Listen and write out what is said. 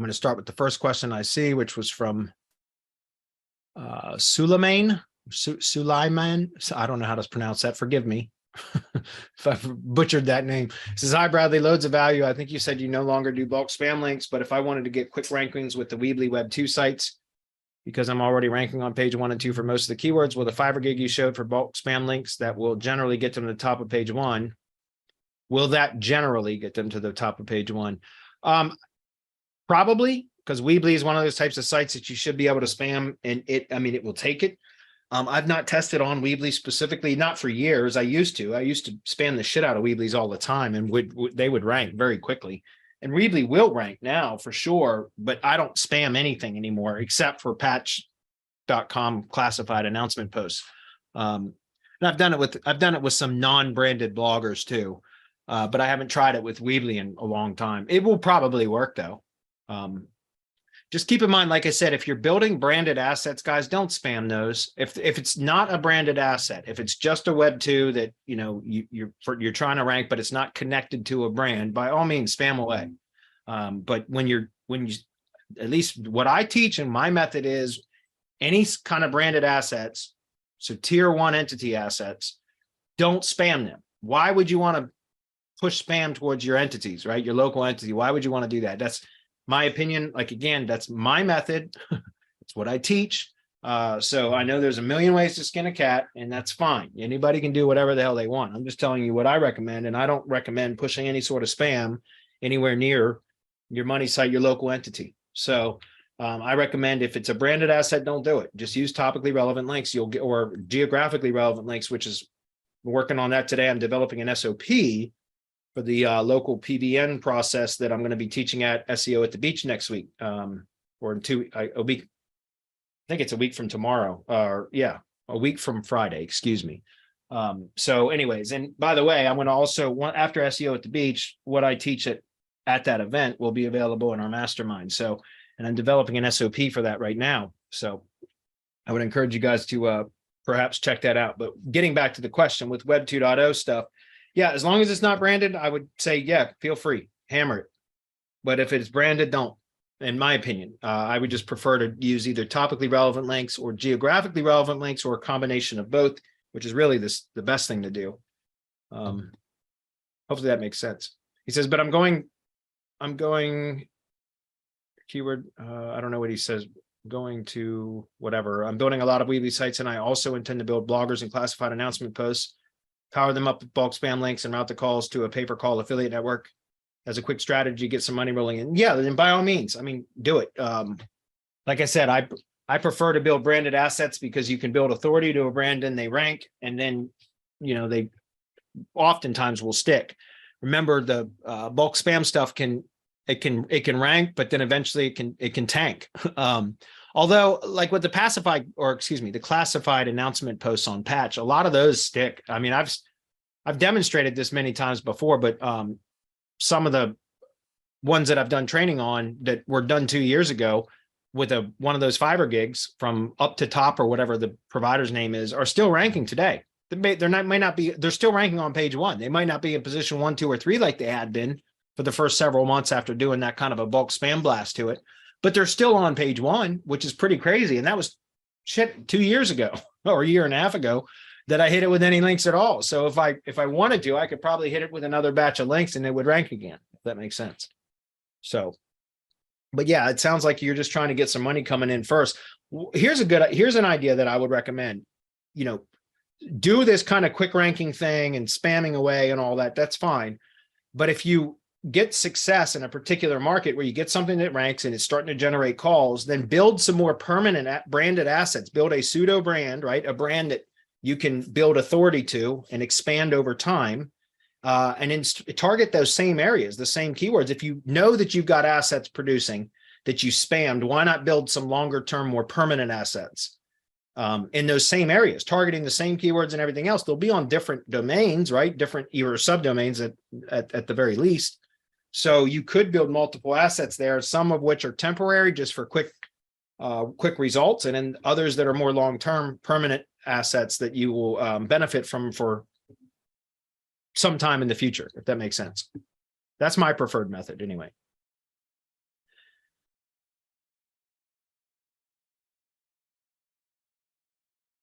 going to start with the first question I see, which was from Sulaiman. I don't know how to pronounce that. Forgive me if I've butchered that name. It says, hi, Bradley, loads of value. I think you said you no longer do bulk spam links, but if I wanted to get quick rankings with the Weebly Web 2 sites, because I'm already ranking on page 1 and 2 for most of the keywords, will the Fiverr gig you showed for bulk spam links that will generally get them to the top of page 1? Will that generally get them to the top of page 1? Probably, because Weebly is one of those types of sites that you should be able to spam, and it will take it. I've not tested on Weebly specifically, not for years. I used to spam the shit out of Weeblys all the time, and they would rank very quickly. And Weebly will rank now for sure, but I don't spam anything anymore except for patch.com classified announcement posts. And I've done it with some non-branded bloggers too, but I haven't tried it with Weebly in a long time. It will probably work though. Just keep in mind, like I said, if you're building branded assets, guys, don't spam those. If it's not a branded asset, if it's just a Web 2 that you're trying to rank, but it's not connected to a brand, by all means, spam away. But when you, at least what I teach and my method is any kind of branded assets, so tier 1 entity assets, don't spam them. Why would you want to push spam towards your entities, right? Your local entity. Why would you want to do that? That's my opinion. Like, again, that's my method. It's what I teach. So I know there's a million ways to skin a cat, and that's fine. Anybody can do whatever the hell they want. I'm just telling you what I recommend, and I don't recommend pushing any sort of spam anywhere near your money site, your local entity. So I recommend, if it's a branded asset, don't do it. Just use topically relevant links. You'll get, or geographically relevant links, which is, we're working on that today. I'm developing an SOP for the local PBN process that I'm going to be teaching at SEO at the Beach next week, or in a week. I think it's a week from tomorrow, or yeah, a week from Friday, excuse me. So anyways, and by the way, I'm going to also, after SEO at the Beach, what I teach at that event will be available in our mastermind. So, and I'm developing an SOP for that right now. So I would encourage you guys to perhaps check that out. But getting back to the question with Web 2.0 stuff, yeah, as long as it's not branded, I would say, yeah, feel free, hammer it. But if it's branded, don't, in my opinion. I would just prefer to use either topically relevant links or geographically relevant links, or a combination of both, which is really the best thing to do. Hopefully that makes sense. He says, but I'm going keyword, I don't know what he says, going to whatever. I'm building a lot of Weebly sites, and I also intend to build bloggers and classified announcement posts, power them up with bulk spam links, and route the calls to a pay-per-call affiliate network as a quick strategy, get some money rolling in. Yeah, then by all means, I mean, do it. Like I said, I prefer to build branded assets because you can build authority to a brand and they rank, and then, they oftentimes will stick. Remember, the bulk spam stuff can rank, but then eventually it can tank. Although, like with the classified announcement posts on Patch, a lot of those stick. I mean, I've demonstrated this many times before, but some of the ones that I've done training on that were done 2 years ago with one of those Fiverr gigs from up to top, or whatever the provider's name is, are still ranking today. They're still ranking on page 1. They might not be in position 1, 2, or 3 like they had been for the first several months after doing that kind of a bulk spam blast to it, but they're still on page 1, which is pretty crazy. And that was 2 years ago or a year and a half ago that I hit it with any links at all. So if I wanted to, I could probably hit it with another batch of links and it would rank again, if that makes sense. So, but yeah, it sounds like you're just trying to get some money coming in first. Here's an idea that I would recommend. Do this kind of quick ranking thing and spamming away and all that, that's fine. But if you get success in a particular market where you get something that ranks and it's starting to generate calls, then build some more permanent branded assets. Build a pseudo brand, right? A brand that you can build authority to and expand over time, and then target those same areas, the same keywords. If you know that you've got assets producing that you spammed, why not build some longer term, more permanent assets in those same areas, targeting the same keywords and everything else? They'll be on different domains, right? Different either subdomains at the very least. So you could build multiple assets there, some of which are temporary just for quick results, and then others that are more long-term permanent assets that you will benefit from for some time in the future, if that makes sense. That's my preferred method anyway.